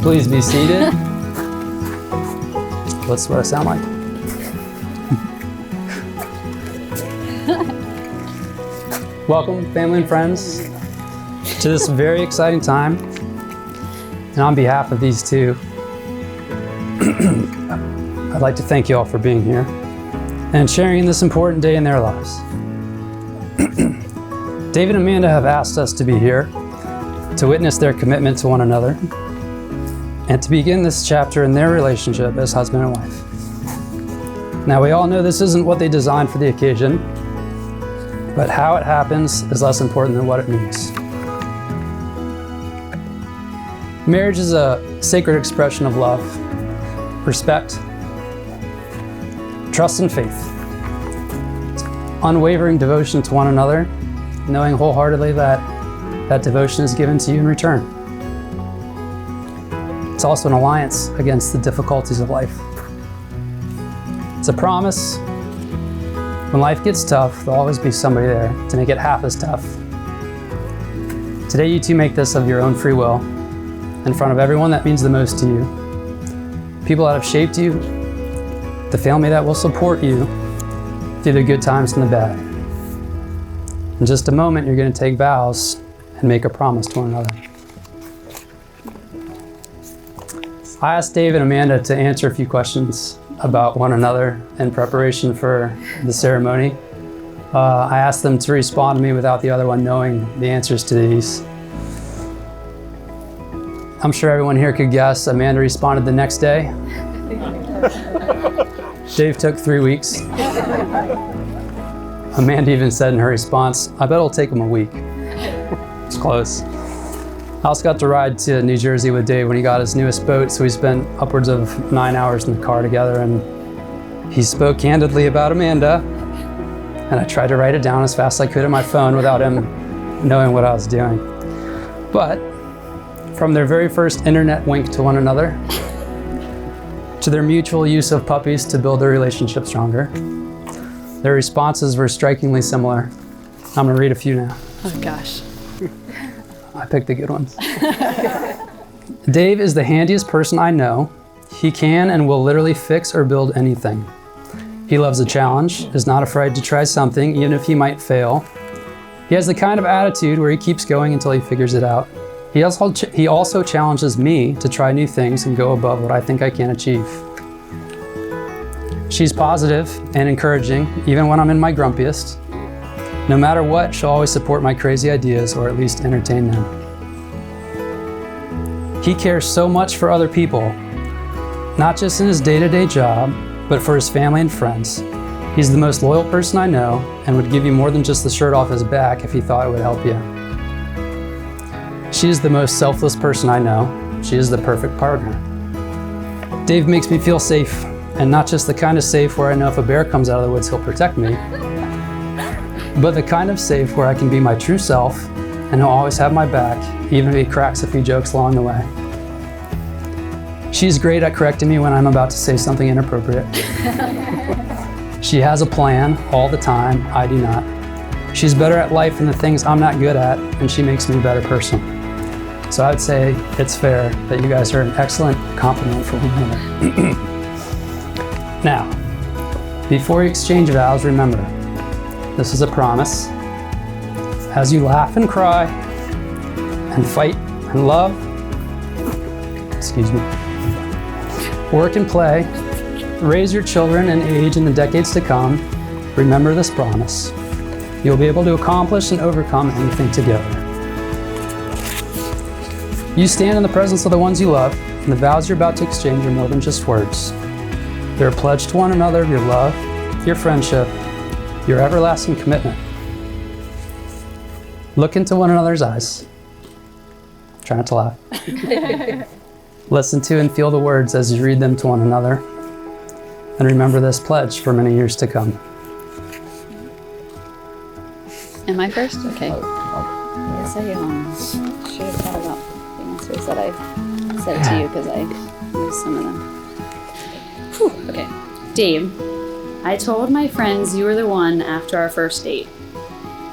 Please be seated. What's what I sound like? Welcome, family and friends, to this very exciting time. And on behalf of these two, I'd like to thank you all for being here and sharing in this important day in their lives. David and Amanda have asked us to be here to witness their commitment to one another and to begin this chapter in their relationship as husband and wife. Now, we all know this isn't what they designed for the occasion, but how it happens is less important than what it means. Marriage is a sacred expression of love, respect, trust, and faith. It's unwavering devotion to one another, knowing wholeheartedly that that devotion is given to you in return. It's also an alliance against the difficulties of life. It's a promise. When life gets tough, there'll always be somebody there to make it half as tough. Today, you two make this of your own free will, in front of everyone that means the most to you. People that have shaped you, the family that will support you through the good times and the bad. In just a moment, you're going to take vows and make a promise to one another. I asked Dave and Amanda to answer a few questions about one another in preparation for the ceremony. I asked them to respond to me without the other one knowing the answers to these. I'm sure everyone here could guess. Amanda responded the next day. Dave took 3 weeks. Amanda even said in her response, I bet it'll take him a week. It's close. I also got to ride to New Jersey with Dave when he got his newest boat, so we spent upwards of 9 hours in the car together, and he spoke candidly about Amanda, and I tried to write it down as fast as I could on my phone without him knowing what I was doing. But from their very first internet wink to one another, to their mutual use of puppies to build their relationship stronger, their responses were strikingly similar. I'm gonna read a few now. Oh gosh. I picked the good ones. Dave is the handiest person I know. He can and will literally fix or build anything. He loves a challenge, is not afraid to try something, even if he might fail. He has the kind of attitude where he keeps going until he figures it out. He also challenges me to try new things and go above what I think I can achieve. She's positive and encouraging, even when I'm in my grumpiest. No matter what, she'll always support my crazy ideas, or at least entertain them. He cares so much for other people, not just in his day-to-day job, but for his family and friends. He's the most loyal person I know and would give you more than just the shirt off his back if he thought it would help you. She is the most selfless person I know. She is the perfect partner. Dave makes me feel safe, and not just the kind of safe where I know if a bear comes out of the woods, he'll protect me, but the kind of safe where I can be my true self and he'll always have my back, even if he cracks a few jokes along the way. She's great at correcting me when I'm about to say something inappropriate. She has a plan all the time, I do not. She's better at life than the things I'm not good at, and she makes me a better person. So I'd say it's fair that you guys are an excellent complement for one another. Now, before you exchange vows, remember, this is a promise. As you laugh and cry and fight and love, work and play, raise your children and age in the decades to come, remember this promise. You'll be able to accomplish and overcome anything together. You stand in the presence of the ones you love, and the vows you're about to exchange are more than just words. They're a pledge to one another of your love, your friendship, your everlasting commitment. Look into one another's eyes. Try not to laugh. Listen to and feel the words as you read them to one another. And remember this pledge for many years to come. Am I first? Okay. Yes, I should have thought about the answers that I said to you because I used some of them. Whew. Okay. Dave, I told my friends you were the one after our first date.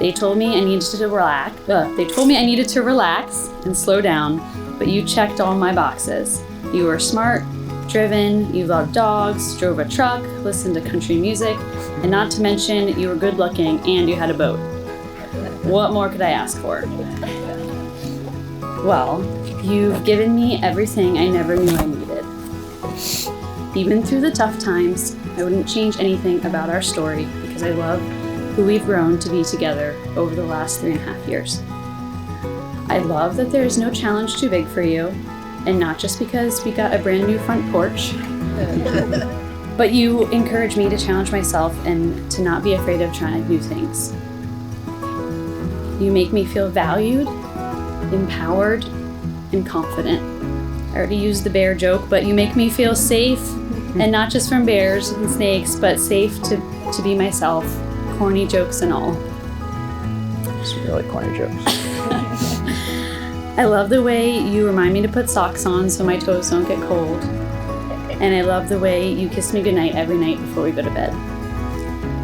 They told me I needed to relax and slow down, but you checked all my boxes. You were smart, driven, you loved dogs, drove a truck, listened to country music, and not to mention you were good looking and you had a boat. What more could I ask for? Well, you've given me everything I never knew I needed. Even through the tough times, I wouldn't change anything about our story because I love who we've grown to be together over the last 3.5 years. I love that there is no challenge too big for you, and not just because we got a brand new front porch, but you encourage me to challenge myself and to not be afraid of trying new things. You make me feel valued, empowered, and confident. I already used the bear joke, but you make me feel safe, and not just from bears and snakes, but safe to be myself, corny jokes and all. Some really corny jokes. I love the way you remind me to put socks on so my toes don't get cold. And I love the way you kiss me goodnight every night before we go to bed.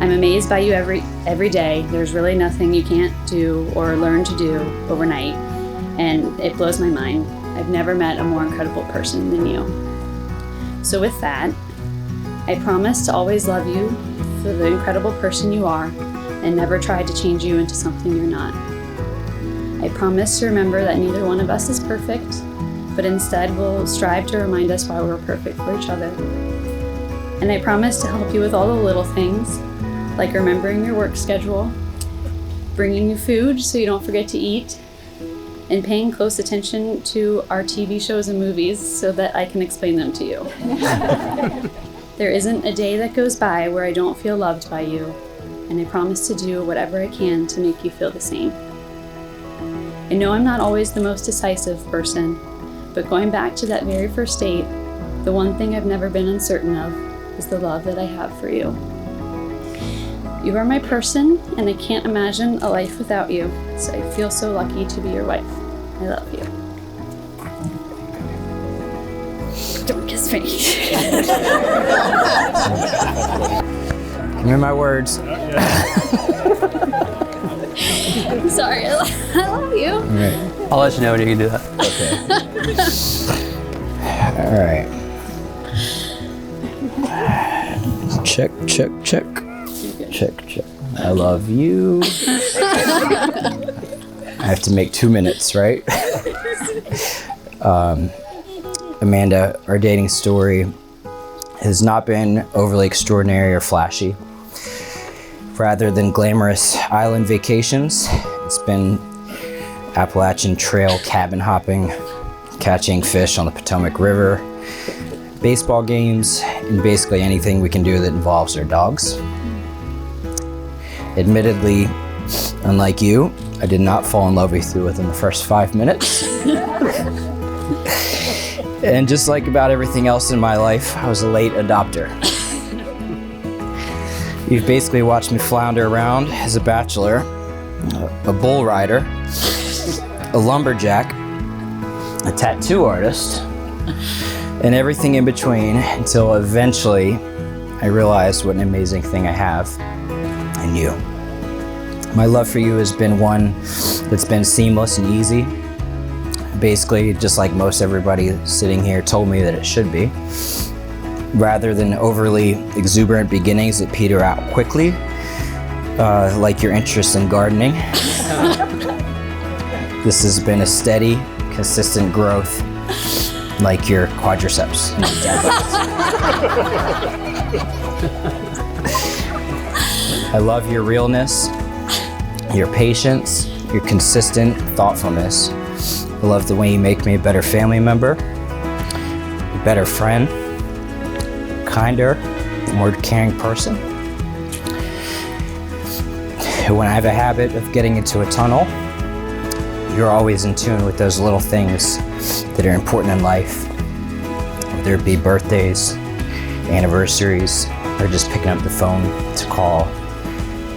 I'm amazed by you every day. There's really nothing you can't do or learn to do overnight. And it blows my mind. I've never met a more incredible person than you. So with that, I promise to always love you for the incredible person you are and never try to change you into something you're not. I promise to remember that neither one of us is perfect, but instead we'll strive to remind us why we're perfect for each other. And I promise to help you with all the little things, like remembering your work schedule, bringing you food so you don't forget to eat, and paying close attention to our TV shows and movies so that I can explain them to you. There isn't a day that goes by where I don't feel loved by you, and I promise to do whatever I can to make you feel the same. I know I'm not always the most decisive person, but going back to that very first date, the one thing I've never been uncertain of is the love that I have for you. You are my person, and I can't imagine a life without you, so I feel so lucky to be your wife. I love you. Don't kiss me. Give me my words. Sorry, I love you. All right. I'll let you know when you can do that. Okay. All right. Check. Check. I love you. I have to make 2 minutes, right? Amanda, our dating story has not been overly extraordinary or flashy. Rather than glamorous island vacations, it's been Appalachian Trail cabin hopping, catching fish on the Potomac River, baseball games, and basically anything we can do that involves our dogs. Admittedly, unlike you, I did not fall in love with you within the first 5 minutes. And just like about everything else in my life, I was a late adopter. You've basically watched me flounder around as a bachelor, a bull rider, a lumberjack, a tattoo artist, and everything in between until eventually I realized what an amazing thing I have in you. My love for you has been one that's been seamless and easy. Basically, just like most everybody sitting here told me that it should be. Rather than overly exuberant beginnings that peter out quickly, like your interest in gardening. This has been a steady, consistent growth, like your quadriceps. I love your realness, your patience, your consistent thoughtfulness. I love the way you make me a better family member, a better friend, kinder, more caring person. When I have a habit of getting into a tunnel, you're always in tune with those little things that are important in life, whether it be birthdays, anniversaries, or just picking up the phone to call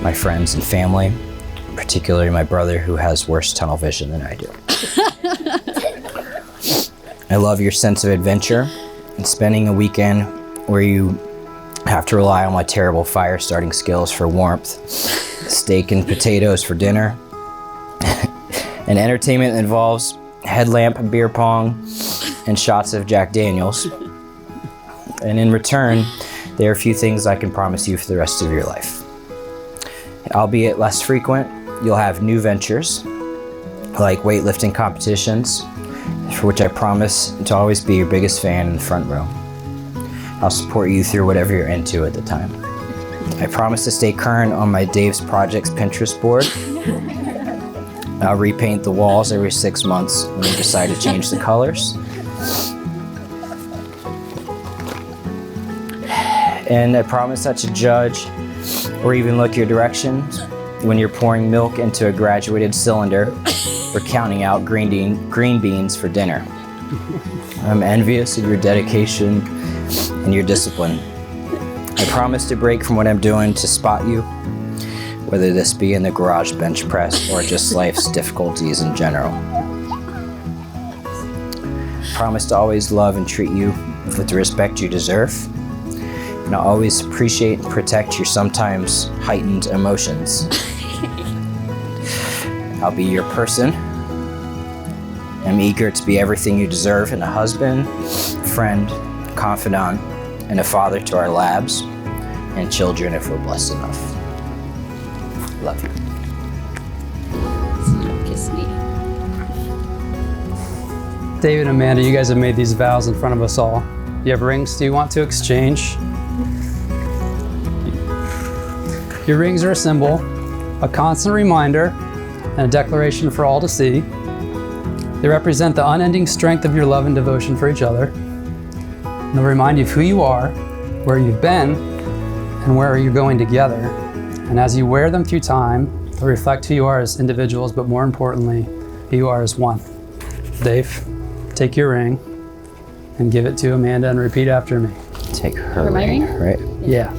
my friends and family, particularly my brother who has worse tunnel vision than I do. I love your sense of adventure and spending a weekend where you have to rely on my terrible fire starting skills for warmth, steak and potatoes for dinner, and entertainment that involves headlamp, beer pong, and shots of Jack Daniels. And in return, there are a few things I can promise you for the rest of your life. Albeit less frequent, you'll have new ventures, like weightlifting competitions, for which I promise to always be your biggest fan in the front row. I'll support you through whatever you're into at the time. I promise to stay current on my Dave's Projects Pinterest board. I'll repaint the walls every 6 months when you decide to change the colors. And I promise not to judge or even look your direction when you're pouring milk into a graduated cylinder or counting out green beans for dinner. I'm envious of your dedication and your discipline. I promise to break from what I'm doing to spot you, whether this be in the garage bench press or just life's difficulties in general. I promise to always love and treat you with the respect you deserve, and I'll always appreciate and protect your sometimes heightened emotions. I'll be your person. I'm eager to be everything you deserve in a husband, friend, confidant, and a father to our labs and children if we're blessed enough. Love you. Kiss me. David and Amanda, you guys have made these vows in front of us all. You have rings do you want to exchange? Your rings are a symbol, a constant reminder, and a declaration for all to see. They represent the unending strength of your love and devotion for each other. And they'll remind you of who you are, where you've been, and where you're going together. And as you wear them through time, they'll reflect who you are as individuals, but more importantly, who you are as one. Dave, take your ring and give it to Amanda and repeat after me. Take her For my ring, ring? right? Yeah.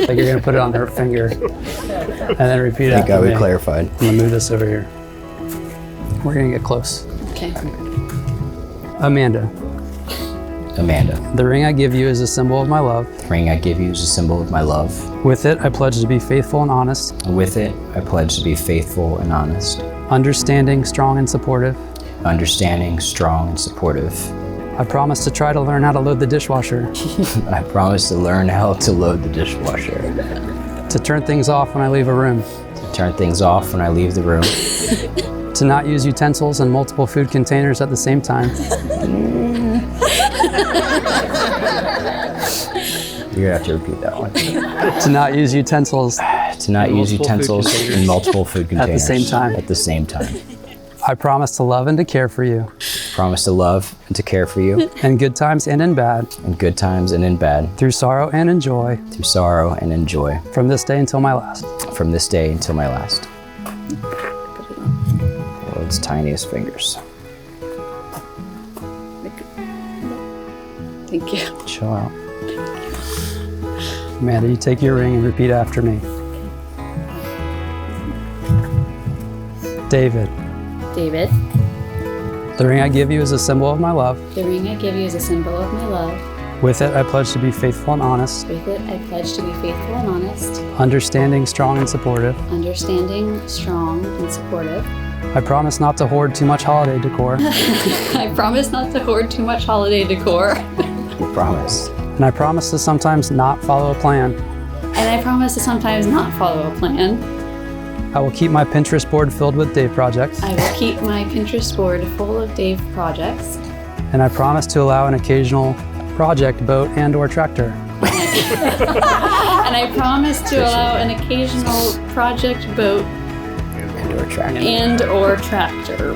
Like you're gonna put it on her finger and then repeat Thank after God me. we clarified. I'm gonna move this over here. We're gonna get close. Okay. Amanda, Amanda, the ring I give you is a symbol of my love. the ring I give you is a symbol of my love. With it, I pledge to be faithful and honest, With it, I pledge to be faithful and honest, understanding, strong, and supportive. understanding, strong, and supportive. I promise to try to learn how to load the dishwasher, I promise to learn how to load the dishwasher, to turn things off when I leave a room, to turn things off when I leave the room, to not use utensils and multiple food containers at the same time, you're gonna have to repeat that one. to not use utensils. To not use Multiple food utensils containers. in multiple food containers same time. At the same time. I promise to love and to care for you, Promise to love and to care for you in good times and in bad, in good times and in bad, through sorrow and in joy, through sorrow and in joy, from this day until my last. from this day until my last. World's tiniest fingers. Thank you. Chill out. Amanda, you take your ring and repeat after me. David, David, the ring I give you is a symbol of my love. the ring I give you is a symbol of my love. With it, I pledge to be faithful and honest, With it, I pledge to be faithful and honest, understanding, strong, and supportive. understanding, strong, and supportive. I promise not to hoard too much holiday decor, I promise not to hoard too much holiday decor. We promise. and I promise to sometimes not follow a plan. And I promise to sometimes not follow a plan. I will keep my Pinterest board filled with Dave projects, I will keep my Pinterest board full of Dave projects. and I promise to allow an occasional project, boat, and/or tractor. And I promise to allow an occasional project, boat, And or track. and/or tractor.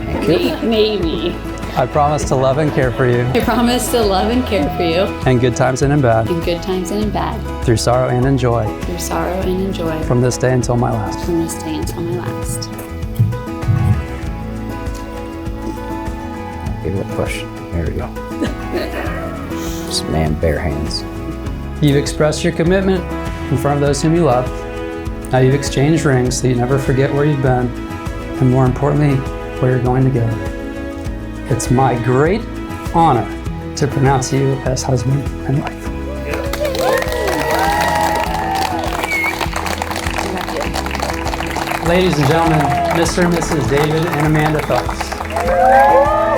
Maybe. I promise to love and care for you, I promise to love and care for you in good times and in bad, in good times and in bad, through sorrow and in joy, through sorrow and in joy, from this day until my last. from this day until my last. Give it a push. There we go. Just man, bare hands. You've expressed your commitment in front of those whom you love. Now you've exchanged rings so you never forget where you've been, and more importantly, where you're going together. It's my great honor to pronounce you as husband and wife. Ladies and gentlemen, Mr. and Mrs. David and Amanda Phelps.